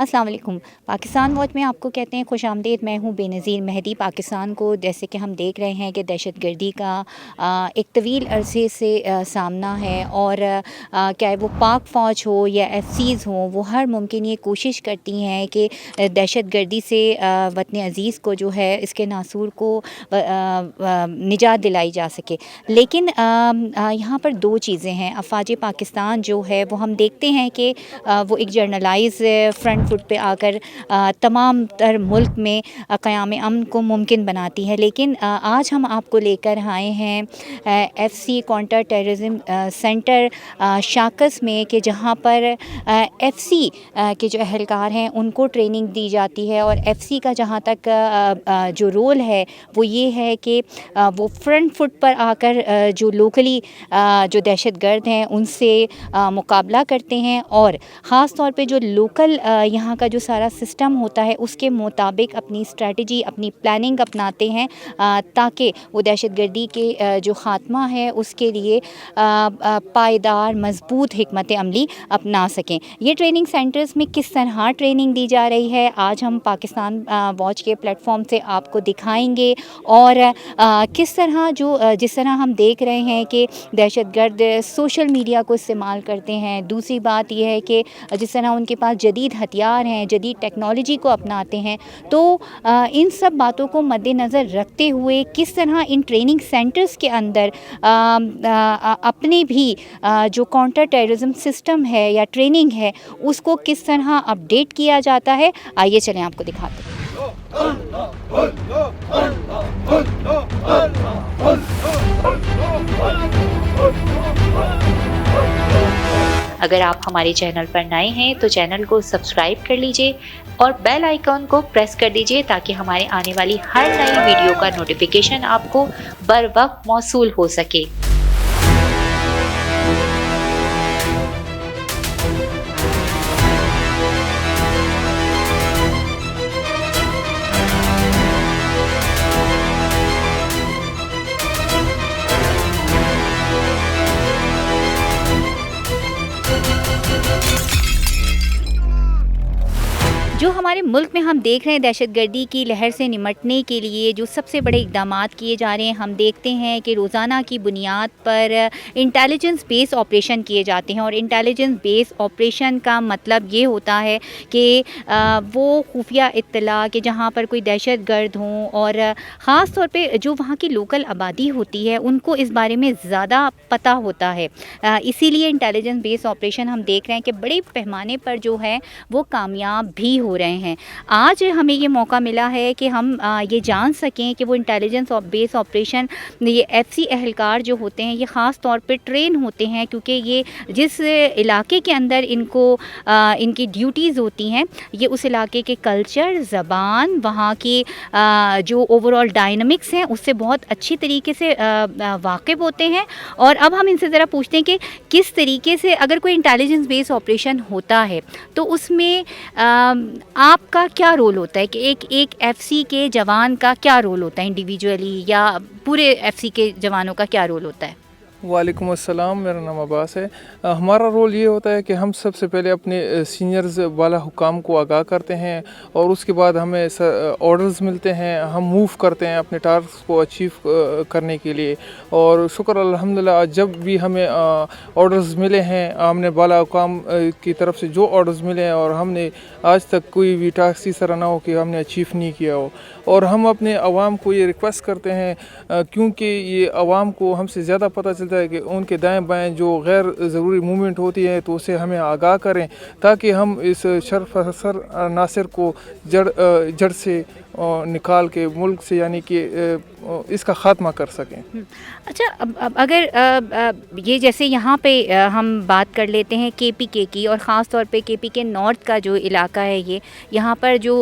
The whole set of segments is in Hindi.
अस्सलाम वालेकुम। पाकिस्तान वॉच में आपको कहते हैं खुशामदीद। मैं हूँ बेनज़ीर मेहदी। पाकिस्तान को जैसे कि हम देख रहे हैं कि दहशतगर्दी का एक तवील अरसे से सामना है और चाहे वो पाक फ़ौज हो या एफसीज़ हों, वो हर मुमकिन ये कोशिश करती हैं कि दहशतगर्दी से वतन अज़ीज़ को जो है इसके नासूर को निजात दिलाई जा सके। लेकिन यहाँ पर दो चीज़ें हैं। अफ़वाज पाकिस्तान जो है वो हम देखते हैं कि वो एक जर्नलाइज़ फ्रंट फुट पे आकर तमाम तर मुल्क में क़याम अमन को मुमकिन बनाती है। लेकिन आज हम आपको लेकर आए हैं एफसी काउंटर टेररिज्म सेंटर शाकस में, कि जहाँ पर एफसी के जो अहलकार हैं उनको ट्रेनिंग दी जाती है। और एफसी का जहाँ तक जो रोल है वो ये है कि वो फ्रंट फुट पर आकर जो लोकली जो दहशतगर्द हैं उनसे मुकाबला करते हैं और ख़ास तौर पे जो लोकल यहाँ का जो सारा सिस्टम होता है उसके मुताबिक अपनी स्ट्रेटजी, अपनी प्लानिंग अपनाते हैं ताकि वो दहशतगर्दी के जो ख़ात्मा है उसके लिए पायदार मज़बूत हिकमत अमली अपना सकें। ये ट्रेनिंग सेंटर्स में किस तरह ट्रेनिंग दी जा रही है आज हम पाकिस्तान वॉच के प्लेटफॉर्म से आपको दिखाएंगे। और किस तरह जिस तरह हम देख रहे हैं कि दहशतगर्द सोशल मीडिया को इस्तेमाल करते हैं। दूसरी बात यह है कि जिस तरह उनके पास जदीद हथियार हैं, जदीद टेक्नोलॉजी को अपनाते हैं, तो इन सब बातों को मद्देनज़र रखते हुए किस तरह इन ट्रेनिंग सेंटर्स के अंदर अपने भी जो काउंटर टेररिज्म सिस्टम है या ट्रेनिंग है उसको किस तरह अपडेट किया जाता है, आइए चलें आपको दिखाते हैं। अगर आप हमारे चैनल पर नए हैं तो चैनल को सब्सक्राइब कर लीजिए और बेल आइकॉन को प्रेस कर दीजिए ताकि हमारे आने वाली हर नई वीडियो का नोटिफिकेशन आपको बर वक्त मौसूल हो सके। जो हमारे मुल्क में हम देख रहे हैं दहशतगर्दी की लहर से निमटने के लिए जो सबसे बड़े इक़दामात किए जा रहे हैं, हम देखते हैं कि रोज़ाना की बुनियाद पर इंटेलिजेंस बेस ऑपरेशन किए जाते हैं। और इंटेलिजेंस बेस ऑपरेशन का मतलब ये होता है कि वो खुफिया इत्तला कि जहाँ पर कोई दहशतगर्द हों और ख़ास तौर पे जो वहाँ की लोकल आबादी होती है उनको इस बारे में ज़्यादा पता होता है। इसीलिए इंटेलिजेंस बेस ऑपरेशन हम देख रहे हैं कि बड़े पैमाने पर जो है वो कामयाब भी हो रहे हैं। आज हमें ये मौका मिला है कि हम ये जान सकें कि वो इंटेलिजेंस बेस ऑपरेशन, ये एफसी अहलकार जो होते हैं ये ख़ास तौर पे ट्रेन होते हैं, क्योंकि ये जिस इलाके के अंदर इनको इनकी ड्यूटीज़ होती हैं ये उस इलाके के कल्चर, ज़बान, वहाँ की जो ओवरऑल डायनामिक्स हैं उससे बहुत अच्छी तरीके से वाकिफ़ होते हैं। और अब हम इनसे ज़रा पूछते हैं कि किस तरीके से अगर कोई इंटेलिजेंस बेस ऑपरेशन होता है तो उसमें आपका क्या रोल होता है, कि एक एफसी के जवान का क्या रोल होता है इंडिविजुअली, या पूरे एफसी के जवानों का क्या रोल होता है? वालेकुम अस्सलाम, मेरा नाम अब्बास है। हमारा रोल ये होता है कि हम सबसे पहले अपने सीनियर्स वाला हुकाम को आगाह करते हैं और उसके बाद हमें ऑर्डर्स मिलते हैं, हम मूव करते हैं अपने टारगेट्स को अचीव करने के लिए। और शुक्र अल्हम्दुलिल्लाह जब भी हमें ऑर्डर्स मिले हैं, हमने वाला हुकाम की तरफ से जो ऑर्डर्स मिले हैं और हमने आज तक कोई भी टास्क इस तरह ना हो कि हमने अचीव नहीं किया हो। और हम अपने अवाम को ये रिक्वेस्ट करते हैं, क्योंकि ये अवाम को हमसे ज़्यादा पता चलता है कि उनके दाएं बाएं जो गैर ज़रूरी मूवमेंट होती है तो उसे हमें आगाह करें ताकि हम इस शरफसर नासिर को जड़ से निकाल के मुल्क से यानी कि इसका ख़ात्मा कर सकें। अच्छा, अब अगर ये जैसे यहाँ पे हम बात कर लेते हैं केपीके की, और ख़ास तौर पे केपीके नॉर्थ का जो इलाका है ये यहाँ पर जो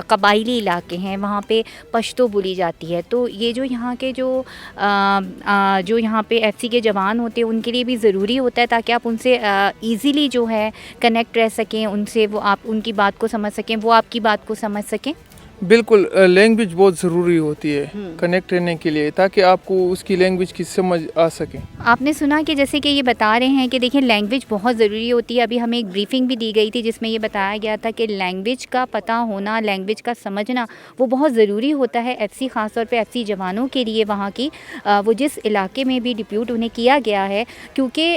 कबायली इलाके हैं वहाँ पे पश्तो बोली जाती है। तो ये जो यहाँ के जो यहाँ पे एफसी के जवान होते हैं उनके लिए भी ज़रूरी होता है ताकि आप उनसे ईज़िली जो है कनेक्ट रह सकें, उनसे वो आप उनकी बात को समझ सकें, वो आपकी बात को समझ सकें। बिल्कुल लैंग्वेज बहुत ज़रूरी होती है कनेक्ट रहने के लिए, ताकि आपको उसकी लैंग्वेज की समझ आ सके। आपने सुना कि जैसे कि ये बता रहे हैं कि देखिए लैंग्वेज बहुत ज़रूरी होती है। अभी हमें एक ब्रीफिंग भी दी गई थी जिसमें ये बताया गया था कि लैंग्वेज का पता होना, लैंग्वेज का समझना वो बहुत ज़रूरी होता है एफसी, ख़ास तौर पे एफसी जवानों के लिए। वहाँ की वो जिस इलाके में भी डिप्यूट उन्हें किया गया है, क्योंकि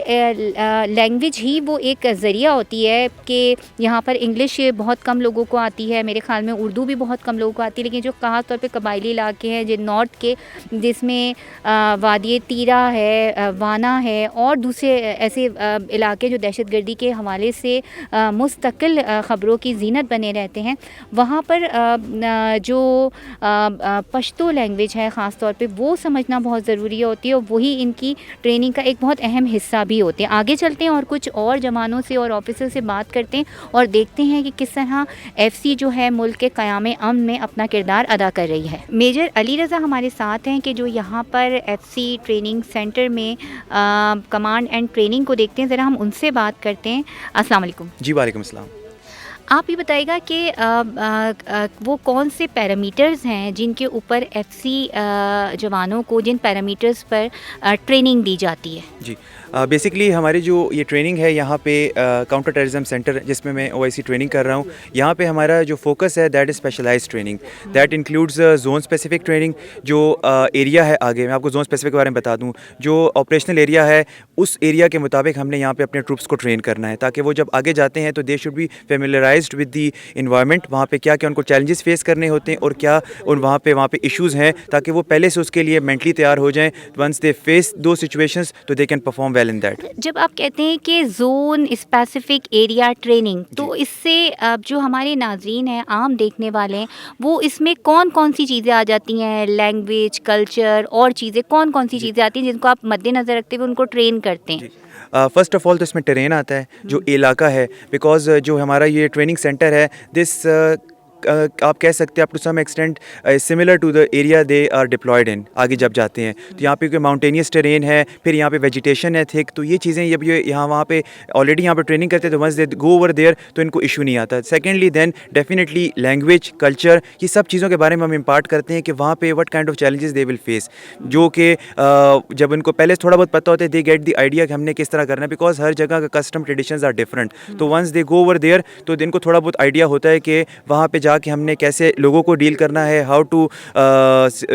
लैंग्वेज ही वो एक ज़रिया होती है कि यहाँ पर इंग्लिश बहुत कम लोगों को आती है, मेरे ख़्याल में उर्दू भी बहुत कम लोगों को आती है, लेकिन जो ख़ास तौर पे कबायली इलाके हैं जो नॉर्थ के, जिसमें वादी तीरा है, वाना है और दूसरे ऐसे इलाके जो दहशतगर्दी के हवाले से मुस्तकिल ख़बरों की ज़ीनत बने रहते हैं, वहाँ पर जो पश्तो लैंग्वेज है ख़ास तौर पे वो समझना बहुत ज़रूरी होती है और वही इनकी ट्रेनिंग का एक बहुत अहम हिस्सा भी होते हैं। आगे चलते हैं और कुछ और जवानों से और ऑफिसर से बात करते हैं और देखते हैं कि किस तरह एफसी जो है मुल्क के क़याम अमन में अपना किरदार अदा कर रही है। मेजर अली रज़ा हमारे साथ हैं कि जो यहाँ पर एफसी ट्रेनिंग सेंटर में कमांड एंड ट्रेनिंग को देखते हैं, ज़रा हम उनसे बात करते हैं। अस्सलाम वालेकुम। जी वालेकुम अस्सलाम। आप ये बताइएगा कि वो कौन से पैरामीटर्स हैं जिनके ऊपर एफसी जवानों को जिन पैरामीटर्स पर ट्रेनिंग दी जाती है? जी बेसिकली हमारी जो ये ट्रेनिंग है यहाँ पे काउंटर टेररिज्म सेंटर जिसमें मैं ओआईसी ट्रेनिंग कर रहा हूँ, यहाँ पे हमारा जो फोकस है that is specialized training, that includes zone specific training. जो एरिया है, आगे मैं आपको जोन स्पेसिफिक के बारे में बता दूँ, जो ऑपरेशनल एरिया है उस एरिया के मुताबिक हमने यहाँ पे अपने ट्रूप्स को ट्रेन करना है, ताकि वो जब आगे जाते हैं तो they should be familiarised with the environment, वहाँ पे क्या क्या उनको चैलेंजेस फेस करने होते हैं और क्या वहाँ पे इश्यूज़ हैं, ताकि वो पहले से उसके लिए मेंटली तैयार हो जाएँ। वंस दे फेस दो सिचुएशंस तो they can perform well in that. जब आप कहते हैं कि जोन स्पेसिफिक एरिया ट्रेनिंग, तो इससे जो हमारे नाज़रीन हैं, आम देखने वाले हैं, वो इसमें कौन कौन सी चीज़ें आ जाती हैं? लैंग्वेज, कल्चर और चीज़ें कौन कौन सी चीज़ें आती हैं जिनको आप मद्देनज़र रखते हुए उनको ट्रेन करते हैं? फ़र्स्ट ऑफ़ ऑल तो इसमें टेरेन आता है, जो इलाका है, बिकॉज़ जो हमारा ये ट्रेनिंग सेंटर है दिस आप कह सकते हैं up to some extent similar to the area they are deployed in. आगे जब जाते हैं तो यहाँ पे कोई माउंटेनियस टेरेन है, फिर यहाँ पे वेजिटेशन है थिक, तो ये चीज़ें जब ये यहाँ वहाँ पे ऑलरेडी यहाँ पे ट्रेनिंग करते हैं तो once they go over there तो इनको इशू नहीं आता। Secondly then definitely language, culture, ये सब चीज़ों के बारे में हम इम्पार्ट करते हैं कि वहाँ पे what kind of challenges they will face, जो कि जब इनको पहले थोड़ा बहुत पता होता है दे गेट द आइडिया कि हमने किस तरह करना है, बिकॉज हर जगह का कस्टम ट्रेडिशंस आर डिफरेंट। तो once they go over there तो इनको थोड़ा बहुत आइडिया होता है कि वहाँ पे जाके हमने कैसे लोगों को डील करना है, how to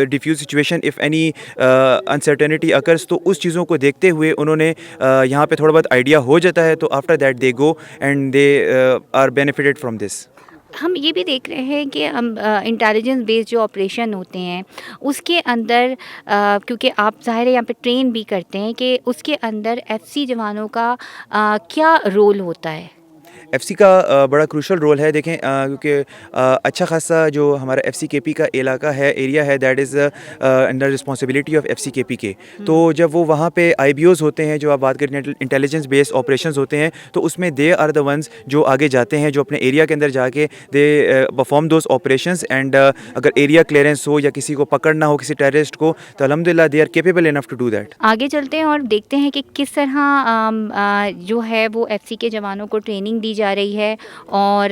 diffuse situation if any uncertainty occurs. तो उस चीज़ों को देखते हुए उन्होंने यहाँ पे थोड़ा बहुत आइडिया हो जाता है, तो after that they go and they are benefited from this. हम ये भी देख रहे हैं कि हम इंटेलिजेंस बेस्ड जो ऑपरेशन होते हैं उसके अंदर क्योंकि आप ज़ाहिर है यहाँ पे ट्रेन भी करते हैं कि उसके अंदर एफसी जवानों का क्या रोल होता है? एफसी का बड़ा क्रूशल रोल है। देखें क्योंकि अच्छा खासा जो हमारा एफसीकेपी का इलाका है, एरिया है, that is under responsibility of FCKP के। तो जब वो वहाँ पे आईबीओज़ होते हैं, जो आप बात करें इंटेलिजेंस बेस्ड ऑपरेशंस होते हैं, तो उसमें दे आर द वंस जो आगे जाते हैं, जो अपने एरिया के अंदर जाके they perform those operations. And अगर एरिया क्लियरेंस हो या किसी को पकड़ना हो, किसी टेररिस्ट को, तो अल्हम्दुलिल्लाह they are capable enough to do that. आगे चलते हैं और देखते हैं कि किस तरह जो है वो एफसी के जवानों को ट्रेनिंग दी जा रही है और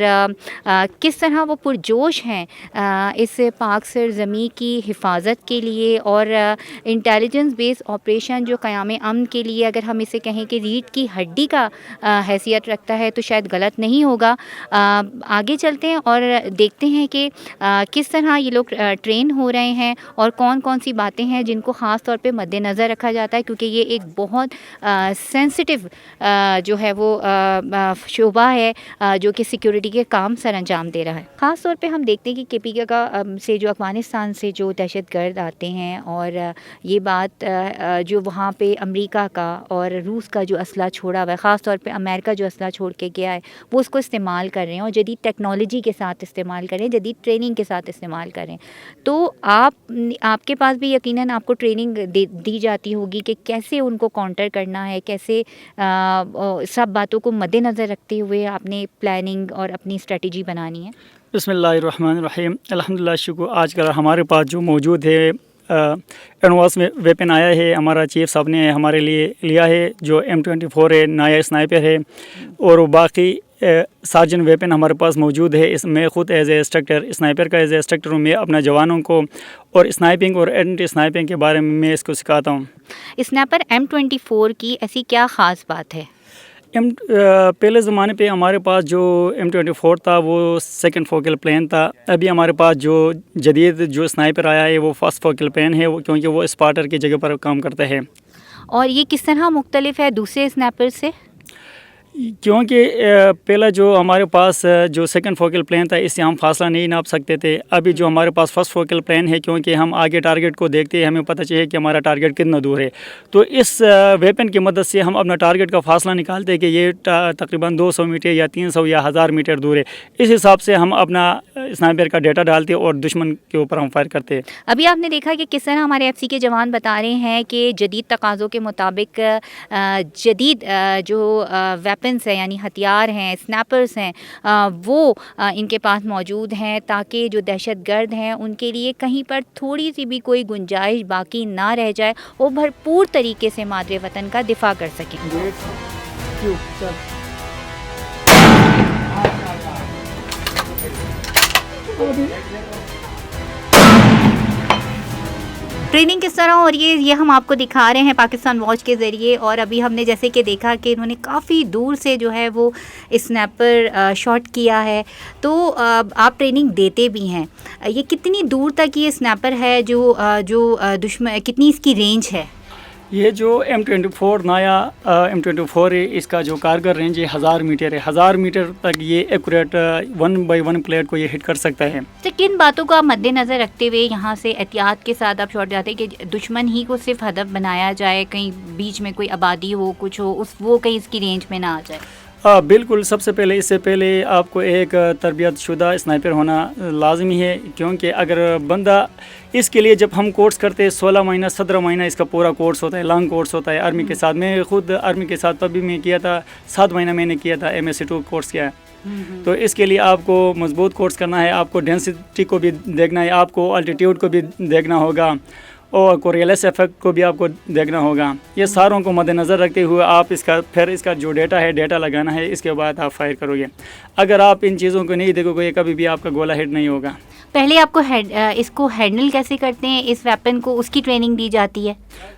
किस तरह वो पुरजोश हैं इस पाक सरज़मी की हिफाजत के लिए और इंटेलिजेंस बेस्ड ऑपरेशन जो क़याम अमन के लिए, अगर हम इसे कहें कि रीढ़ की हड्डी का हैसियत रखता है तो शायद गलत नहीं होगा। आगे चलते हैं और देखते हैं कि किस तरह ये लोग ट्रेन हो रहे हैं और कौन कौन सी बातें हैं जिनको ख़ास तौर पे मद्देनज़र रखा जाता है, क्योंकि ये एक बहुत सेंसिटिव जो है वो शोबा है जो कि सिक्योरिटी के काम सर अंजाम दे रहा है। ख़ास तौर पे हम देखते हैं कि केपीके का से जो अफ़गानिस्तान से जो दहशतगर्द आते हैं और ये बात जो वहाँ पे अमेरिका का और रूस का जो असला छोड़ा हुआ है, ख़ास तौर पे अमेरिका जो असला छोड़ के गया है, वो उसको इस्तेमाल कर रहे हैं और जदीद टेक्नोलॉजी के साथ इस्तेमाल करें, जदीद ट्रेनिंग के साथ इस्तेमाल करें। तो आपके पास भी यकीनन आपको ट्रेनिंग दी जाती होगी कि कैसे उनको काउंटर करना है, कैसे सब बातों को मद्देनज़र रखते हुए आपने प्लानिंग और अपनी स्ट्रेटजी बनानी है। बिस्मिल्लाहिर्रहमानिर्रहीम। अल्हम्दुलिल्लाह, शुक्र। आजकल हमारे पास जो मौजूद है एडवांस वेपन आया है, हमारा चीफ साहब ने हमारे लिए लिया है, जो M24 है, नया स्नाइपर है, और बाकी सार्जन वेपन हमारे पास मौजूद है। मैं ख़ुद एज ए इंस्ट्रक्टर, स्नाइपर का एज ए इंस्ट्रक्टर हूँ। मैं अपने जवानों को और स्नाइपिंग और एंटी स्नाइपिंग के बारे में मैं इसको सिखाता हूँ। स्नैपर M24 की ऐसी क्या ख़ास बात है? पहले ज़माने पे हमारे पास जो M24 था वो सेकंड फोकल प्लेन था। अभी हमारे पास जो जदीद जो स्नाइपर आया है वो फर्स्ट फोकल प्लेन है, क्योंकि वो स्पाटर की जगह पर काम करता है। और ये किस तरह मुख्तलिफ है दूसरे स्नैपर से? क्योंकि पहला जो हमारे पास जो सेकंड फोकल प्लेन था, इससे हम फासला नहीं नाप सकते थे। अभी जो हमारे पास फर्स्ट फोकल प्लेन है, क्योंकि हम आगे टारगेट को देखते हैं, हमें पता चाहिए कि हमारा टारगेट कितना दूर है, तो इस वेपन की मदद से हम अपना टारगेट का फासला निकालते हैं कि ये तकरीबन 200 मीटर या 300 या 1000 मीटर दूर है। इस हिसाब से हम अपना स्नाइपर का डेटा डालते हैं और दुश्मन के ऊपर हम फायर करते हैं। अभी आपने देखा कि किस तरह हमारे FC के जवान बता रहे हैं कि जदीद तकाज़ों के मुताबिक जदीद जो वेपन्स हैं, यानी हथियार हैं, स्नैपर्स हैं, वो इनके पास मौजूद हैं, ताकि जो दहशतगर्द हैं उनके लिए कहीं पर थोड़ी सी भी कोई गुंजाइश बाकी ना रह जाए, वो भरपूर तरीके से मादरे वतन का दिफा कर सकें। ट्रेनिंग किस तरह हो रही है ये हम आपको दिखा रहे हैं पाकिस्तान वॉच के ज़रिए। और अभी हमने जैसे कि देखा कि इन्होंने काफ़ी दूर से जो है वो स्नैपर शॉट किया है, तो आप ट्रेनिंग देते भी हैं। ये कितनी दूर तक ये स्नैपर है जो दुश्मन, कितनी इसकी रेंज है? ये जो M24 नया M24 है, इसका जो कारगर रेंज है 1000 मीटर है। 1000 मीटर तक ये एक्यूरेट 1 बाई 1 प्लेट को ये हिट कर सकता है। तो किन बातों को आप मद्देनज़र रखते हुए यहाँ से एहतियात के साथ आप शॉट जाते हैं कि दुश्मन ही को सिर्फ हदफ बनाया जाए, कहीं बीच में कोई आबादी हो, कुछ हो, वो कहीं इसकी रेंज में ना आ जाए? बिल्कुल, सबसे पहले इससे पहले आपको एक तरबियत शुदा स्नाइपर होना लाजमी है, क्योंकि अगर बंदा इसके लिए जब हम कोर्स करते हैं 16 महीना 17 महीना इसका पूरा कोर्स होता है, लॉन्ग कोर्स होता है आर्मी के साथ। मैं खुद आर्मी के साथ तभी मैं किया था, 7 महीना मैंने किया था, MSc2 कोर्स किया है। तो इसके लिए आपको मजबूत कोर्स करना है, आपको डेंसिटी को भी देखना है, आपको अल्टीट्यूड को भी देखना होगा, और कोरियलिस इफेक्ट को भी आपको देखना होगा। ये सारों को मद्देनज़र रखते हुए आप इसका जो डेटा है, डेटा लगाना है, इसके बाद आप फायर करोगे। अगर आप इन चीज़ों को नहीं देखोगे, कभी भी आपका गोला हिट नहीं होगा। पहले आपको इसको हैंडल कैसे करते हैं, इस वेपन को, उसकी ट्रेनिंग दी जाती है?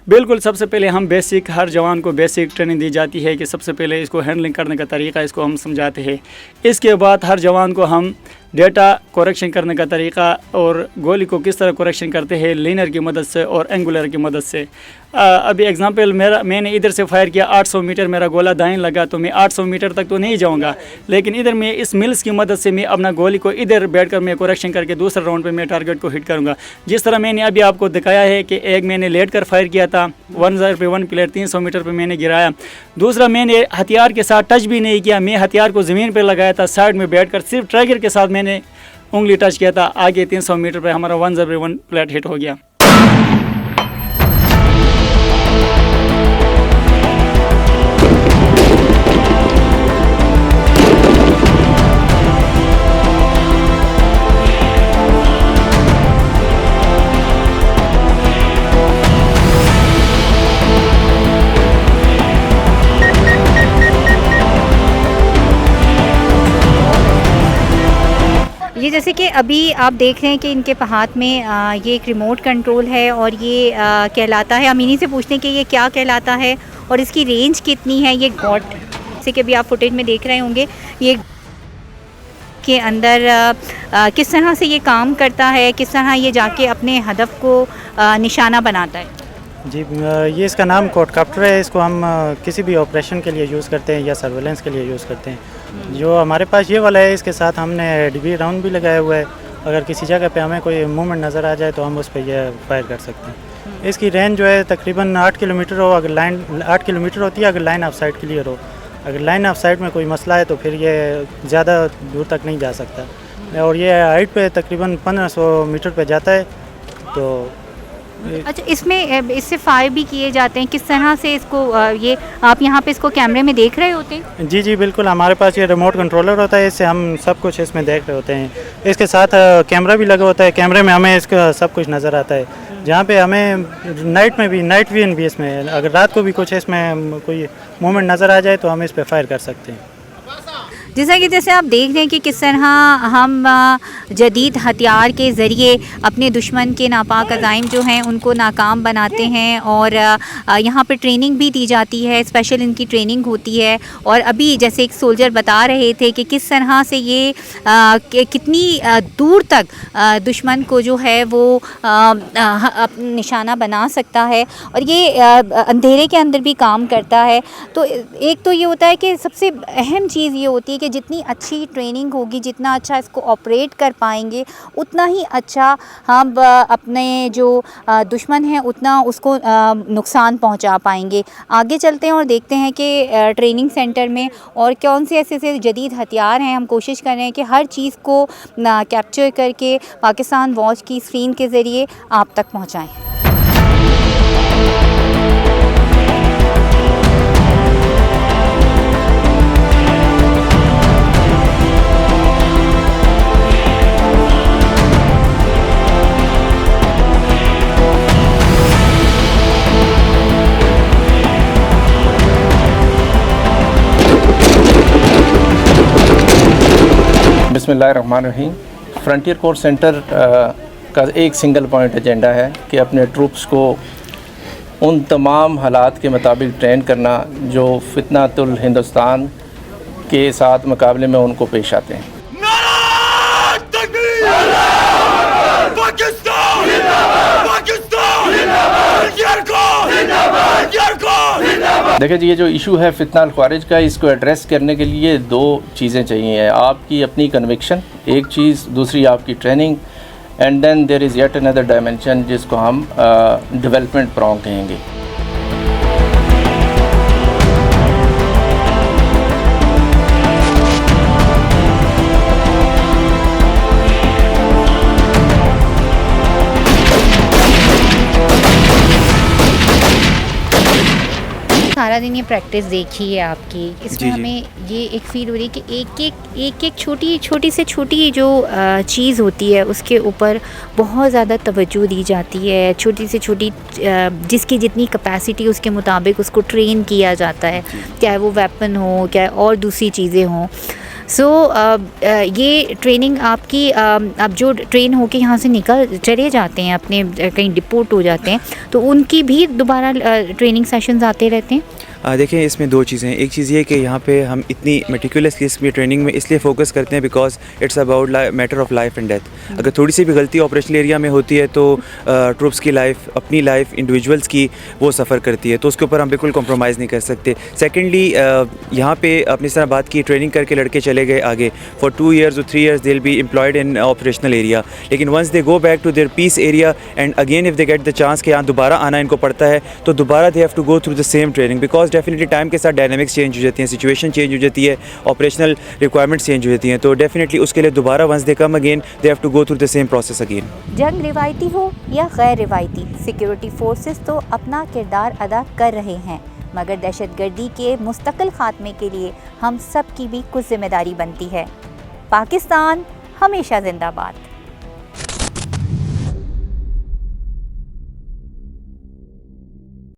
बिल्कुल, सबसे पहले हम बेसिक, हर जवान को बेसिक ट्रेनिंग दी जाती है कि सबसे पहले इसको हैंडलिंग करने का तरीका इसको हम समझाते हैं। इसके बाद हर जवान को हम डेटा करेक्शन करने का तरीका और गोली को किस तरह करेक्शन करते हैं, लीनर की मदद से और एंगुलर की मदद से। अभी एग्जांपल मैंने इधर से फायर किया, 800 मीटर मेरा गोला दाएं लगा, तो मैं 800 मीटर तक तो नहीं जाऊंगा, लेकिन इधर मैं इस मिल्स की मदद से मैं अपना गोली को इधर बैठकर मैं करेक्शन करके दूसरे राउंड पे मैं टारगेट को हिट करूंगा। जिस तरह मैंने अभी आपको दिखाया है कि एक मैंने लेट कर फायर किया था, 1 प्लेयर 300 मीटर पर मैंने गिराया। दूसरा, मैंने हथियार के साथ टच भी नहीं किया, मैं हथियार को ज़मीन पर लगाया था, साइड में बैठ कर सिर्फ ट्रैगर के साथ मैंने उंगली टच किया था। आगे 300 मीटर पर हमारा 1 प्लेट हिट हो गया। ये जैसे कि अभी आप देख रहे हैं कि इनके हाथ में ये एक रिमोट कंट्रोल है, और ये कहलाता है, हम इन्हीं से पूछते हैं कि ये क्या कहलाता है और इसकी रेंज कितनी है। ये गॉट, जैसे कि अभी आप फुटेज में देख रहे होंगे, ये के अंदर किस तरह से ये काम करता है, किस तरह ये जाके अपने हदफ को निशाना बनाता है। जी, ये इसका नाम क्वाडकॉप्टर है। इसको हम किसी भी ऑपरेशन के लिए यूज़ करते हैं या सर्वेलेंस के लिए यूज़ करते हैं। जो हमारे पास ये वाला है, इसके साथ हमने डीबी राउंड भी लगाया हुआ है। अगर किसी जगह पे हमें कोई मूवमेंट नज़र आ जाए तो हम उस पर यह फायर कर सकते हैं। इसकी रेंज जो है तकरीबन 8 किलोमीटर हो, अगर लाइन 8 किलोमीटर होती है अगर लाइन ऑफ साइट क्लियर हो। अगर लाइन ऑफ साइट में कोई मसला है तो फिर ये ज़्यादा दूर तक नहीं जा सकता। और ये हाइट पे तकरीबन 1500 मीटर पे जाता है। तो अच्छा, इसमें इससे फायर भी किए जाते हैं, किस तरह से इसको ये आप यहाँ पे इसको कैमरे में देख रहे होते हैं? जी जी बिल्कुल, हमारे पास ये रिमोट कंट्रोलर होता है, इससे हम सब कुछ इसमें देख रहे होते हैं। इसके साथ कैमरा भी लगा होता है, कैमरे में हमें इसका सब कुछ नज़र आता है, जहाँ पे हमें नाइट में भी नाइट विजन भी इसमें, अगर रात को भी कुछ इसमें कोई मूवमेंट नज़र आ जाए तो हम इस पर फायर कर सकते हैं। जैसे आप देख रहे हैं कि किस तरह हम जदीद हथियार के ज़रिए अपने दुश्मन के नापाक अज़ाइम जो हैं उनको नाकाम बनाते हैं, और यहाँ पर ट्रेनिंग भी दी जाती है, स्पेशल इनकी ट्रेनिंग होती है। और अभी जैसे एक सोल्जर बता रहे थे कि किस तरह से ये कितनी दूर तक दुश्मन को जो है वो निशाना बना सकता है, और ये अंधेरे के अंदर भी काम करता है। तो एक तो ये होता है कि सबसे अहम चीज़ ये होती है कि जितनी अच्छी ट्रेनिंग होगी, जितना अच्छा इसको ऑपरेट कर पाएंगे, उतना ही अच्छा हम अपने जो दुश्मन हैं उतना उसको नुकसान पहुंचा पाएंगे। आगे चलते हैं और देखते हैं कि ट्रेनिंग सेंटर में और कौन से ऐसे जदीद हथियार हैं। हम कोशिश कर रहे हैं कि हर चीज़ को कैप्चर करके पाकिस्तान वॉच की स्क्रीन के ज़रिए आप तक पहुँचाएँ। बिस्मिल्लाहिर्रहमानिर्रहीम। फ्रंटियर कोर सेंटर का एक सिंगल पॉइंट एजेंडा है कि अपने ट्रूप्स को उन तमाम हालात के मुताबिक ट्रेन करना जो फितनातुल हिंदुस्तान के साथ मुकाबले में उनको पेश आते हैं। देखिए जी, ये जो इशू है फितना अल ख्वारिज का, इसको एड्रेस करने के लिए दो चीज़ें चाहिए। आपकी अपनी कन्विक्शन एक चीज़, दूसरी आपकी training, and then there is yet another dimension जिसको हम डेवलपमेंट प्रॉन्ग कहेंगे। सारा दिन ये प्रैक्टिस देखी है आपकी, इसमें जी, जी। हमें ये एक फील हो रही है कि एक छोटी से छोटी जो चीज़ होती है उसके ऊपर बहुत ज़्यादा तवज्जो दी जाती है। छोटी से छोटी जिसकी जितनी कैपेसिटी उसके मुताबिक उसको ट्रेन किया जाता है, चाहे वो वेपन हो, चाहे और दूसरी चीज़ें हों। सो ये ट्रेनिंग आपकी अब जो ट्रेन होके यहाँ से निकल चले जाते हैं, अपने कहीं डिपोर्ट हो जाते हैं, तो उनकी भी दोबारा ट्रेनिंग सेशंस आते रहते हैं। देखें, इसमें दो चीज़ें हैं। एक चीज़ ये कि यहाँ पे हम इतनी मेटिकुलसली इसमें ट्रेनिंग में इसलिए फ़ोकस करते हैं because it's about matter of life and death. अगर थोड़ी सी भी गलती ऑपरेशनल एरिया में होती है तो ट्रूप्स की लाइफ, अपनी लाइफ, इंडिविजुअल्स की वो सफ़र करती है, तो उसके ऊपर हम बिल्कुल कॉम्प्रोमाइज़ नहीं कर सकते। सेकेंडली, यहाँ पे अपनी तरह बात की, ट्रेनिंग करके लड़के चले गए आगे for 2 years or 3 years they will be employed in operational area, लेकिन once they go back to their peace area and again if they get the chance कि यहाँ दोबारा आना इनको पड़ता है, तो दोबारा they have to go through the same training because definitely time के साथ डायनामिक्स चेंज हो जाती हैं, सिचुएशन चेंज हो जाती है, ऑपरेशनल रिक्वायरमेंट्स चेंज हो जाती हैं, तो डेफिनेटली उसके लिए दोबारा once they come again they have to go through the same process again. जंग रिवायती हो या गैर रिवायती, सिक्योरिटी फोर्सेस तो अपना किरदार अदा कर रहे हैं, मगर दहशतगर्दी के मुस्तकिल खात्मे के लिए हम सब की भी कुछ जिम्मेदारी बनती है। पाकिस्तान हमेशा जिंदाबाद।